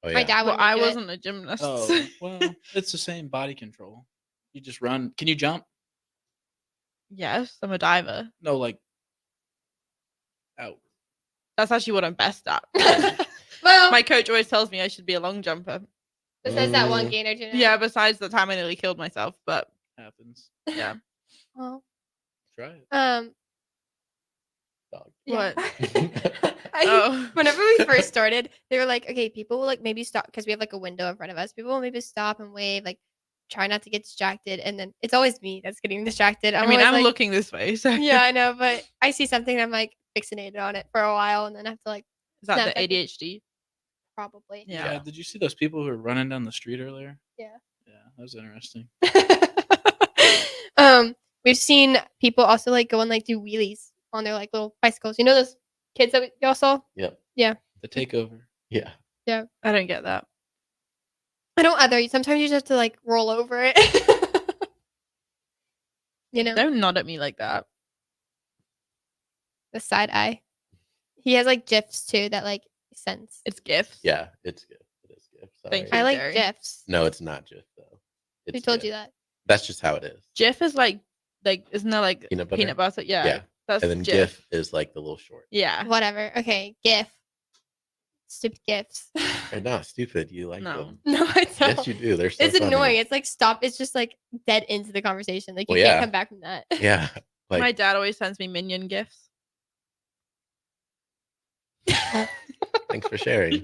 Oh, My yeah. dad Well, would. I wasn't a gymnast. Oh, well, it's the same body control. You just run. Can you jump? Yes, I'm a diver. No, like out. That's actually what I'm best at. Well, My coach always tells me I should be a long jumper. besides that one gainer gymnast. Yeah, besides the time I nearly killed myself, but Happens. yeah. Well, Try it. What? I, whenever we first started, they were like, okay, people will like maybe stop because we have like a window in front of us. People will maybe stop and wave, like try not to get distracted. And then it's always me that's getting distracted. I mean, always I'm like, looking this way. So Yeah, I know, but I see something and I'm like fixated on it for a while and then I have to like Is that snap the back. ADHD? Probably. Yeah. Did you see those people who were running down the street earlier? Yeah. Yeah, that was interesting. We've seen people also like go and like do wheelies on their like little bicycles. You know those kids that y'all saw? Yep. Yeah. The takeover. Yeah. Yeah. I don't get that. I don't either. Sometimes you just have to like roll over it. You know? Don't nod at me like that. The side eye. He has like GIFs too that like sense. It's GIFs. Yeah, it's good. It is good. Thank Sorry. I like Jerry. GIFs. No, it's not GIF though. Who It's told GIF. you that? That's just how it is. GIF is like isn't that like Peanut butter? Yeah. Yeah. That's And then GIF is like the little short. Yeah. Whatever. Okay. GIF. Stupid GIFs. They're not stupid. You like No. them. No, I don't. Yes, you do. They're so It's funny. annoying. It's like stop. It's just like dead into the conversation. Like you Well, can't yeah. come back from that. Yeah. Like My dad always sends me minion gifts. thanks for sharing.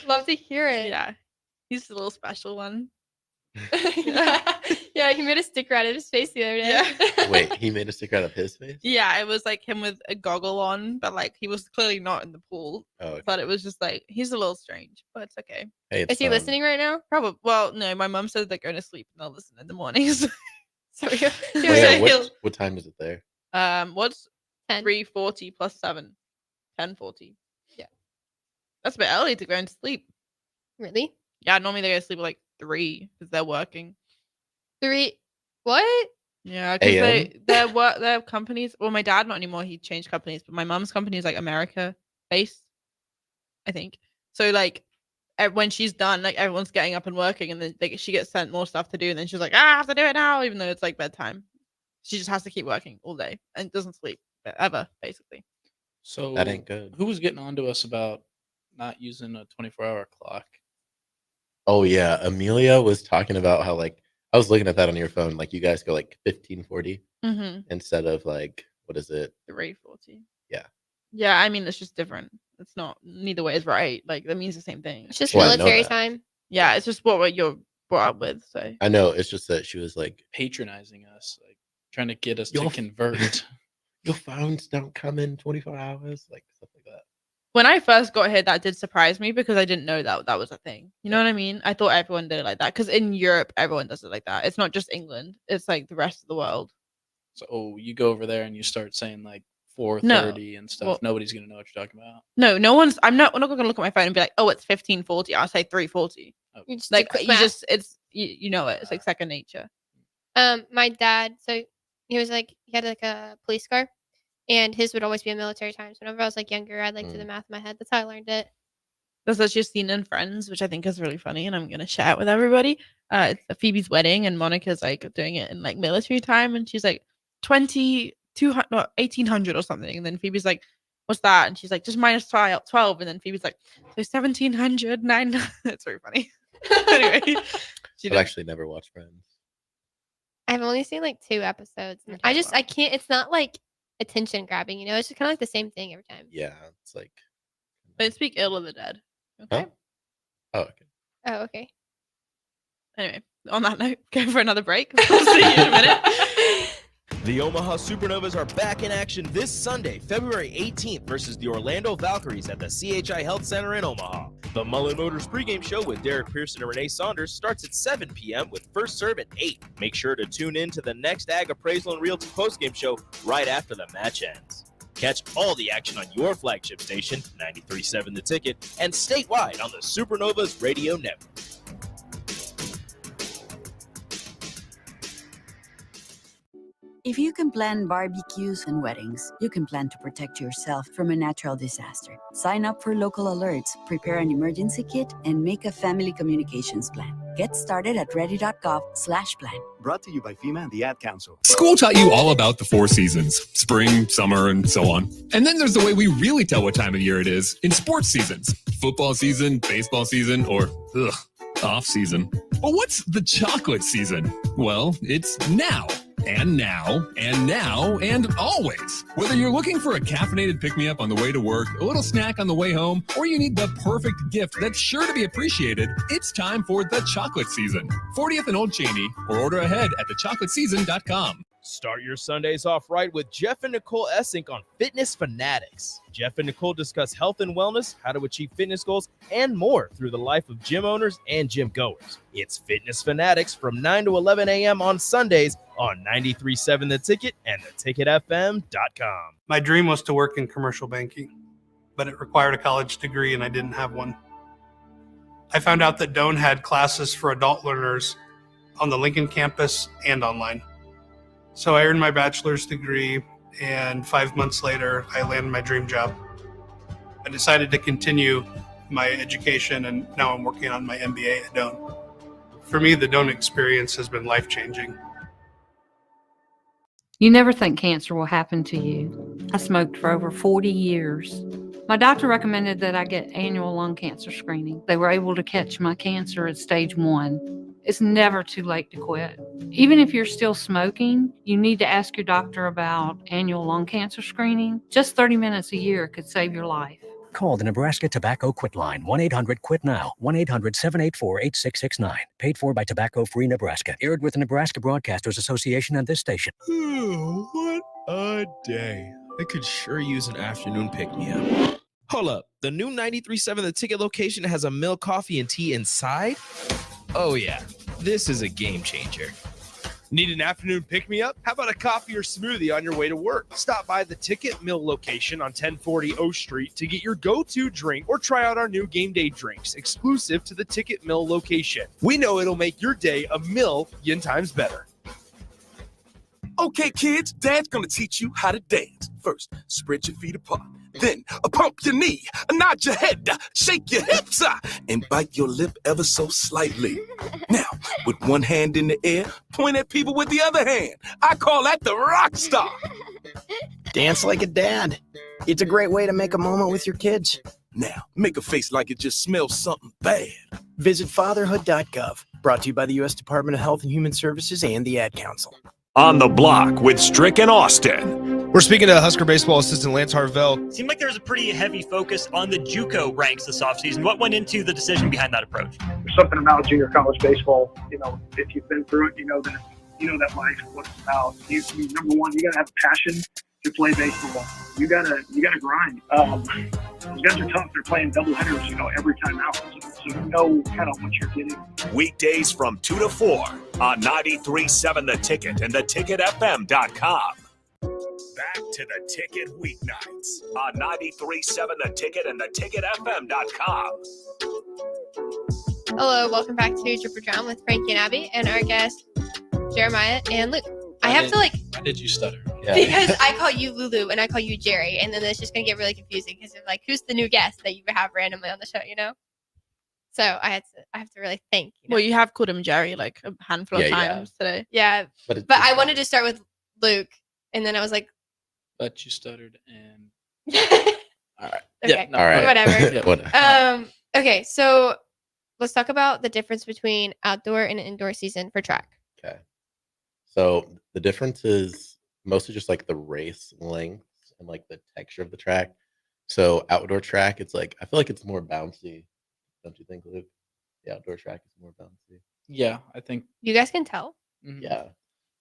Love to hear it. Yeah. He's the little special one. Yeah, he made a sticker out of his face the other day. Yeah. Wait, he made a sticker out of his face? Yeah, it was like him with a goggle on, but like he was clearly not in the pool. Oh, okay. But it was just like he's a little strange, but it's okay. Hey, it's Is he fun. listening right now? Probably. Well, no, my mom says they're going to sleep and they'll listen in the mornings. So Oh, yeah, he'll- what time is it there? What's 10. 3:40 plus 7? 10:40. Yeah. That's a bit early to go into sleep. Really? Yeah, normally they go to sleep at like 3 because they're working. 3. What? Yeah, because AM? their companies. Well, my dad not anymore. He changed companies, but my mom's company is like America based, I think. So like when she's done, like everyone's getting up and working, and then she gets sent more stuff to do, and then she's like, I have to do it now, even though it's like bedtime. She just has to keep working all day and doesn't sleep ever, basically. So That ain't good. Who was getting on to us about not using a 24-hour clock? Oh yeah, Amelia was talking about how like I was looking at that on your phone. Like you guys go like 15:40 Mm-hmm. instead of like what is it? 3:40. Yeah. Yeah, I mean it's just different. It's not neither way is right. Like that means the same thing. It's just Well, I know military that. time. Yeah, it's just what you're brought up with. So I know. It's just that she was like, Patronizing us, like trying to get us Your to f- convert. your phones don't come in 24 hours, like stuff like that. when I first got here, that did surprise me because I didn't know that was a thing. You know what I mean? I thought everyone did it like that because in Europe, everyone does it like that. It's not just England; it's like the rest of the world. So you go over there and you start saying like 4:30 and stuff. Well- Nobody's gonna know what you're talking about. No one's. I'm not going to look at my phone and be like, "Oh, it's 15:40." I'll say 3:40. You just Like do quick you math. just, it's you know it. It's like second nature. My dad, so he was like, he had like a police car, and his would always be in military times. Whenever I was like younger, I'd like do the math in my head. That's how I learned it. There's actually a scene in Friends, which I think is really funny, and I'm gonna share it with everybody. It's Phoebe's wedding, and Monica's like doing it in like military time, and she's like 1800 or something, and then Phoebe's like, "What's that?" And she's like, "Just minus 12," and then Phoebe's like, "So 1700, 9." It's very funny. Anyway, she I've did- actually never watched Friends. I've only seen like 2 episodes. And I can't. It's not like attention grabbing. You know, it's just kind of like the same thing every time. Yeah, it's like Don't speak ill of the dead. Okay. Oh, okay. Oh, okay. Anyway, on that note, go for another break. We'll see you in a minute. The Omaha Supernovas are back in action this Sunday, February 18th versus the Orlando Valkyries at the CHI Health Center in Omaha. The Mullen Motors pregame show with Derek Pearson and Renee Saunders starts at 7 p.m. with first serve at 8. Make sure to tune in to the next Ag Appraisal and Realty postgame show right after the match ends. Catch all the action on your flagship station, 93.7 The Ticket, and statewide on the Supernovas Radio Network. If you can plan barbecues and weddings, you can plan to protect yourself from a natural disaster. Sign up for local alerts, prepare an emergency kit, and make a family communications plan. Get started at ready.gov/plan. Brought to you by FEMA and the Ad Council. School taught you all about the 4 seasons: spring, summer, and so on. And then there's the way we really tell what time of year it is in sports seasons: football season, baseball season, or off season. But what's the chocolate season? Well, it's now. And now, and now, and always. Whether you're looking for a caffeinated pick-me-up on the way to work, a little snack on the way home, or you need the perfect gift that's sure to be appreciated, it's time for the chocolate season. 40th and Old Cheney, or order ahead at thechocolateseason.com. Start your Sundays off right with Jeff and Nicole Essink on Fitness Fanatics. Jeff and Nicole discuss health and wellness, how to achieve fitness goals, and more through the life of gym owners and gym goers. It's Fitness Fanatics from 9 to 11 a.m. on Sundays on 93.7 The Ticket and theticketfm.com. My dream was to work in commercial banking, but it required a college degree and I didn't have one. I found out that Doane had classes for adult learners on the Lincoln campus and online. So I earned my bachelor's degree, and 5 months later, I landed my dream job. I decided to continue my education, and now I'm working on my MBA at Doane. For me, the Doane experience has been life-changing. You never think cancer will happen to you. I smoked for over 40 years. My doctor recommended that I get annual lung cancer screening. They were able to catch my cancer at stage 1. It's never too late to quit. Even if you're still smoking, you need to ask your doctor about annual lung cancer screening. Just 30 minutes a year could save your life. Call the Nebraska Tobacco Quit Line, 1-800-QUIT-NOW, 1-800-784-8669. Paid for by Tobacco Free Nebraska. Aired with the Nebraska Broadcasters Association and this station. What a day. I could sure use an afternoon pick-me-up. Hold up. The new 93.7 The Ticket location has a milk, coffee, and tea inside? Oh yeah, this is a game changer. Need an afternoon pick-me-up? How about a coffee or smoothie on your way to work? Stop by the Ticket Mill location on 1040 O Street to get your go-to drink or try out our new game day drinks, exclusive to the Ticket Mill location. We know it'll make your day a million times better. Okay, kids, Dad's gonna teach you how to dance. First, spread your feet apart. Then, pump your knee, nod your head, shake your hips, and bite your lip ever so slightly. Now, with one hand in the air, point at people with the other hand. I call that the rock star. Dance like a dad. It's a great way to make a moment with your kids. Now, make a face like it just smells something bad. Visit fatherhood.gov. Brought to you by the U.S. Department of Health and Human Services and the Ad Council. On the Block with Strick and Austin. We're speaking to Husker baseball assistant Lance Harvell. Seemed like there was a pretty heavy focus on the JUCO ranks this offseason. What went into the decision behind that approach? There's something about junior college baseball. You know, if you've been through it, you know that life, what it's about. You number one, you gotta have a passion to play baseball. You gotta grind. Those guys are tough. They're playing doubleheaders, every time out. So you know kind of what you're getting. Weekdays from 2 to 4 on 93.7 The Ticket and theticketfm.com. Back to The Ticket weeknights on 93.7 The Ticket and theticketfm.com. Hello, welcome back to Drip or Drown with Frankie and Abby and our guests, Jeremiah and Luke. Why did you stutter? Because I call you Lulu and I call you Jerry, and then it's just gonna get really confusing because they're like, who's the new guest that you have randomly on the show, So I have to really think. Well, you have called him Jerry like a handful of times today. Yeah, but I wanted to start with Luke, and then I was like, but you stuttered and. All right. Okay. All right. Whatever. Okay, so let's talk about the difference between outdoor and indoor season for track. Okay. So the difference is mostly just like the race lengths and like the texture of the track. So outdoor track, it's like I feel like it's more bouncy Don't you think, Luke? The outdoor track is more bouncy. Yeah, I think You guys can tell. Yeah,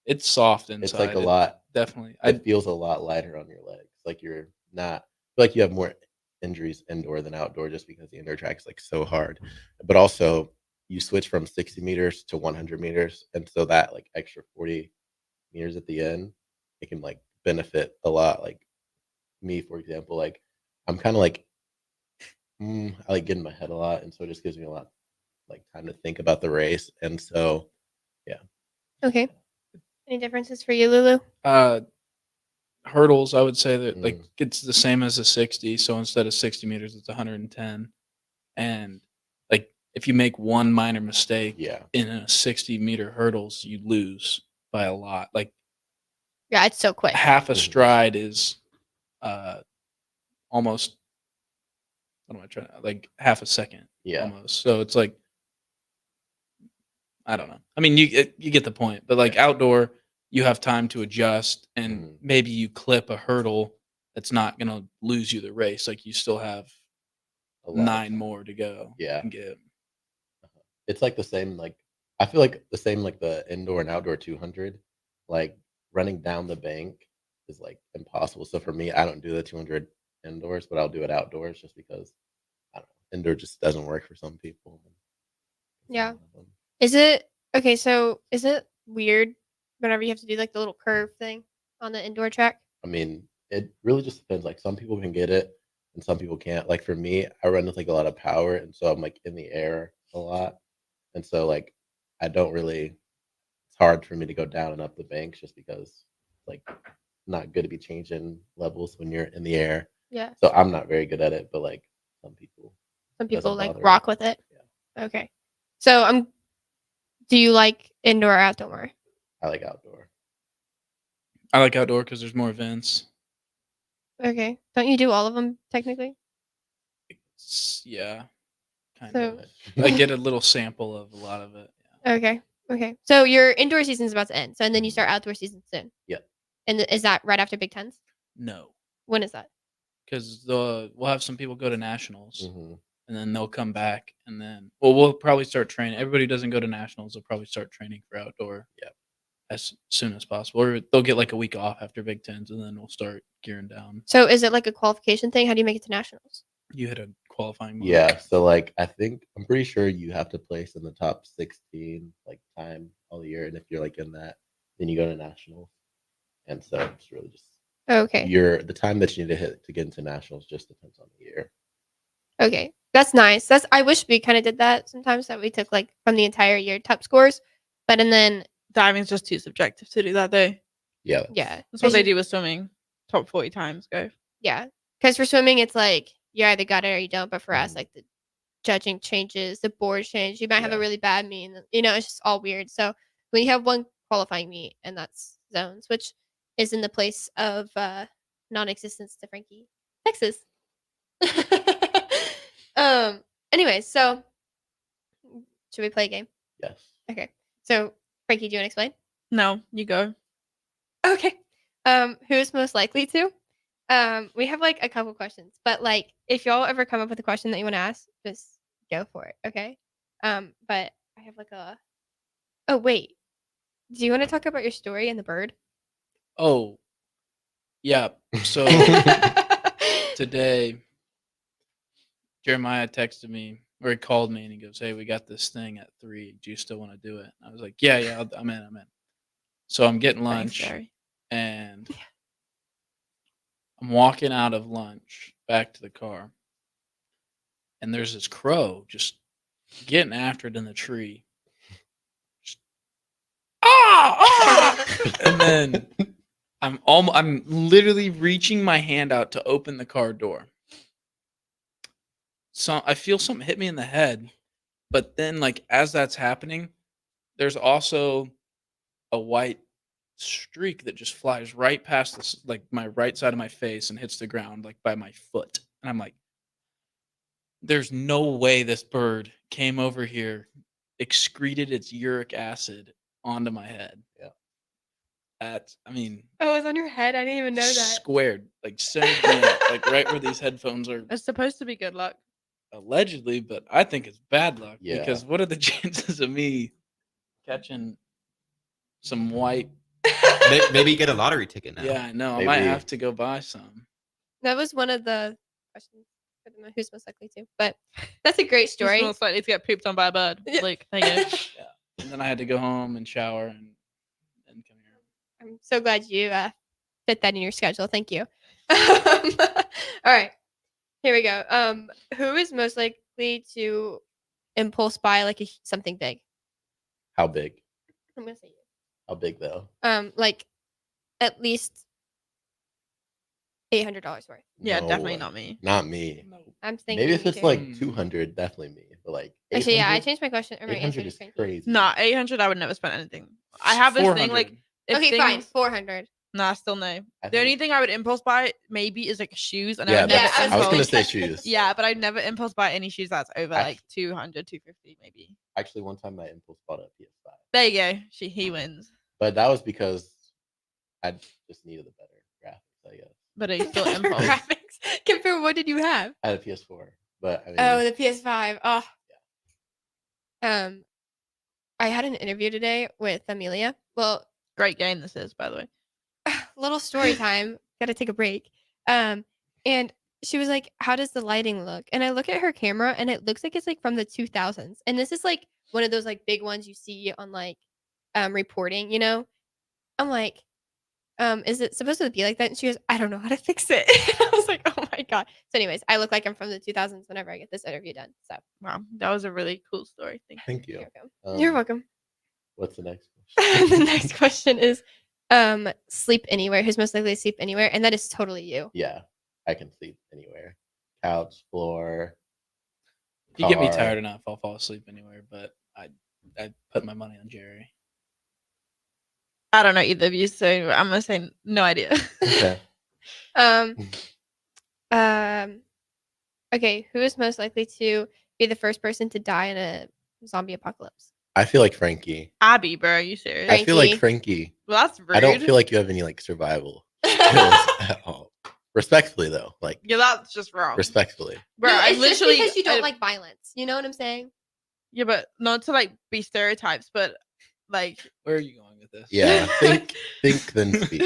it's soft inside. it's like a It lot. Definitely. It feels a lot lighter on your legs. Like you're not. I feel like you have more injuries indoor than outdoor, just because the indoor track is like so hard. But also, you switch from 60 meters to 100 meters, and so that like extra 40 meters at the end, it can like benefit a lot. Like me, for example, like I'm kind of like I like get in my head a lot, and so it just gives me a lot like time to think about the race. And so, yeah. Okay. Any differences for you, Lulu? Hurdles, I would say that like it's the same as a 60. So instead of 60 meters, it's 110. And like if you make one minor mistake in a 60-meter hurdles, you lose by a lot. Like Yeah, it's so quick. half a stride is almost, what am I trying to, like half a second. Yeah. Almost. So it's like, I don't know. I mean, you get the point, but like outdoor, you have time to adjust, and maybe you clip a hurdle that's not going to lose you the race. Like you still have 9 more to go. Yeah. And get. It's like the same, like I feel like the same like the indoor and outdoor 200. Like running down the bank is like impossible. So for me, I don't do the 200 indoors, but I'll do it outdoors just because I don't know, indoor just doesn't work for some people. Yeah. Is it okay? So is it weird whenever you have to do like the little curve thing on the indoor track? I mean, it really just depends. Like some people can get it and some people can't. Like for me, I run with like a lot of power, and so I'm like in the air a lot. And so like I don't really, it's hard for me to go down and up the banks just because like not good to be changing levels when you're in the air. Yeah. So I'm not very good at it, but like some people Some like bother me. rock with it. Yeah. Okay. So do you like indoor or outdoor? I like outdoor. I like outdoor because there's more events. Okay. Don't you do all of them technically? Yeah. Kind So of. I get a little sample of a lot of it. Okay. Okay. So your indoor season is about to end. So and then you start outdoor season soon. Yeah. And is that right after Big Tens? No. When is that? Because we'll have some people go to nationals, and then they'll come back, and then we'll probably start training. Everybody doesn't go to nationals; they'll probably start training for outdoor. Yeah. As soon as possible, or they'll get like a week off after Big Tens, and then we'll start gearing down. So is it like a qualification thing? How do you make it to nationals? You hit a qualifying mark. Yeah. So like I'm pretty sure you have to place in the top 16 like time all year, and if you're like in that, then you go to nationals. And so it's really just Okay. the time that you need to hit to get into nationals just depends on the year. Okay. That's nice. I wish we kind of did that sometimes, that we took like from the entire year top scores. But and then diving's just too subjective to do that though. Yeah. Yeah. That's what they do with swimming. Top 40 times go. Yeah. Because for swimming, it's like you either got it or you don't. But for us, like the judging changes, the board change. You might have a really bad meet. It's just all weird. So when you have one qualifying meet, and that's zones, which is in the place of non-existence to Frankie, Texas. Anyways, so should we play a game? Yes. Okay. So Frankie, do you want to explain? No, you go. Okay. Who's most likely to? We have like a couple questions, but like if y'all ever come up with a question that you want to ask, just go for it. Okay. But I have like oh wait. Do you want to talk about your story and the bird? Oh, yeah. So today, Jeremiah texted me, or he called me, and he goes, "Hey, we got this thing at 3. Do you still want to do it?" I was like, "Yeah, I'm in. So I'm getting lunch, and I'm walking out of lunch back to the car, and there's this crow just getting after it in the tree. And then I'm literally reaching my hand out to open the car door. So I feel something hit me in the head, but then like as that's happening, there's also a white streak that just flies right past this, like my right side of my face, and hits the ground like by my foot. And I'm like, there's no way this bird came over here, excreted its uric acid onto my head. Yeah. Oh, it was on your head. I didn't even know that. Squared, like centered me up, like right where these headphones are. It's supposed to be good luck. allegedly, but I think it's bad luck Yeah. because what are the chances of me catching some white? Maybe get a lottery ticket now. Yeah, I know. I might Maybe. have to go buy some. That was one of the questions for the who's most likely to. But that's a great story. Who's most likely to get pooped on by a bird? Like, there you go. Yeah. And then I had to go home and shower and come here. I'm so glad you fit that in your schedule. Thank you. All right, here we go. Who is most likely to impulse buy like something big? How big? I'm gonna say you. How big though? Like at least $800 worth. Yeah, No definitely way. not me. Not me. I'm thinking. Maybe if me it's too. like 200, definitely me. But like Actually, yeah, I 800? changed my question. Or my answer 800 to is Frankie. crazy. Nah, 800. I would never spend anything. I have this thing 400. like. If Okay, fine. things- 400. Nah, still no. I The think- only thing I would impulse buy maybe is like shoes, and I Yeah, would never that's, Yeah, I was gonna impulse- say shoes. Yeah, but I'd never impulse buy any shoes that's over I- like 200, 250 maybe. Actually, one time I impulse bought a PS5, There you go. He wins, but that was because I just needed a better graphics, I guess. but he still impulse. Graphics. Compare, what did you have? I had a PS4, but I mean, Oh, the PS5. Oh. I had an interview today with Amelia. Well, Great game this is, by the way. little story time. Got to take a break. And she was like, "How does the lighting look?" And I look at her camera, and it looks like it's like from the 2000s. And this is like one of those like big ones you see on like reporting. You know, I'm like, is it supposed to be like that? And she goes, "I don't know how to fix it." I was like, "Oh my god." So, anyways, I look like I'm from the 2000s whenever I get this interview done. So, Wow, that was a really cool story. thank you. you're welcome. You're welcome. What's the next question? The next question is sleep anywhere. Who's most likely to sleep anywhere? And that is totally you. Yeah, I can sleep anywhere. Couch, floor. If you get me car. tired enough, I'll fall asleep anywhere. But I put my money on Jerry. I don't know either of you, so I'm gonna say no idea. Okay. Okay, who is most likely to be the first person to die in a zombie apocalypse? I feel like Frankie. Abby, bro, are you serious? I feel like Frankie. Frankie. Well, that's rude. I don't feel like you have any like survival skills at all. Respectfully though, like Yeah, that's just wrong. respectfully. Bro, No, I it's just literally because you don't I- like violence. You know what I'm saying? Yeah, but not to like be stereotypes, but like Where are you going with this? Yeah, think then speak.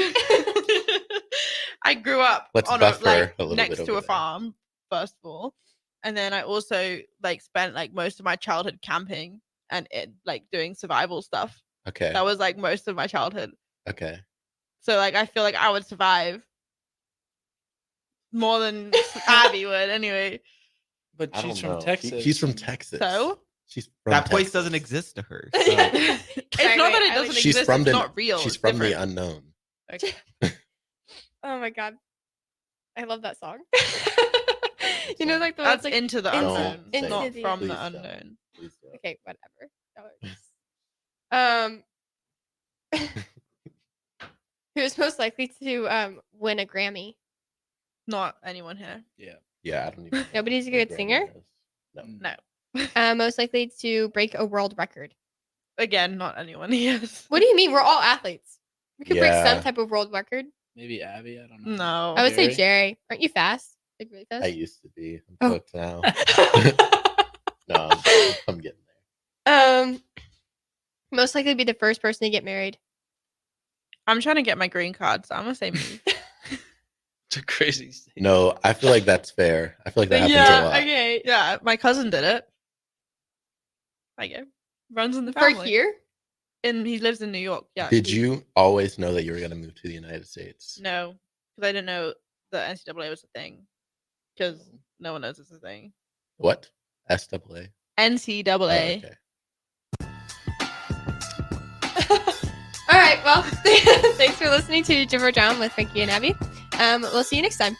I grew up Let's on buffer a little next bit to over a there. farm, first of all, and then I also like spent like most of my childhood camping and like doing survival stuff. Okay. That was like most of my childhood. Okay. So like I feel like I would survive more than Abby would anyway. But I she's don't from know. Texas. She's from Texas. So She's from That place Texas. doesn't exist to her. it's not that it doesn't She's exist. from It's the not real. She's it's from the different. unknown. Okay. Oh my god. I love that song. You know, like the That's ones, like, into the Don't unknown, say it. not Into the from Please the don't. unknown. Please don't. Okay, whatever. That works. Who's most likely to win a Grammy? Not anyone here. Yeah. Yeah, I don't even. know Nobody's a what good Grammy singer? is. No. No. Most likely to break a world record. Again, not anyone. Yes. What do you mean? We're all athletes. We could break Yeah. some type of world record. Maybe Abby. I don't know. No. I would say Jerry? Jerry. Aren't you fast? Like really fast? I used to be. I'm Oh. cooked now. No, I'm getting there. Most likely to be the first person to get married. I'm trying to get my green card, so I'm gonna say me. It's a crazy state. No, I feel like that's fair. I feel like that happens yeah. a lot. Okay. Yeah. My cousin did it. I go. Runs in the For family. here? And he lives in New York. Yeah. Did you always know that you were gonna move to the United States? No, because I didn't know the NCAA was a thing. Because no one knows it's a thing. What? SAA. NCAA. Oh, okay. All right. Well, thanks for listening to Jim or John with Frankie and Abby. We'll see you next time.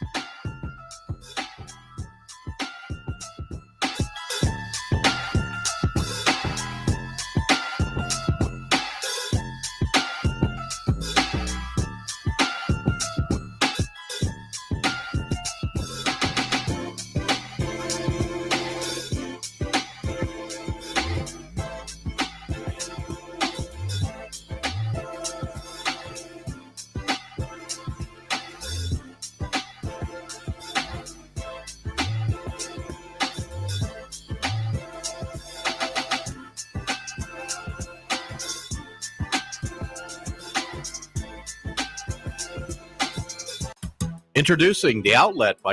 Introducing The Outlet by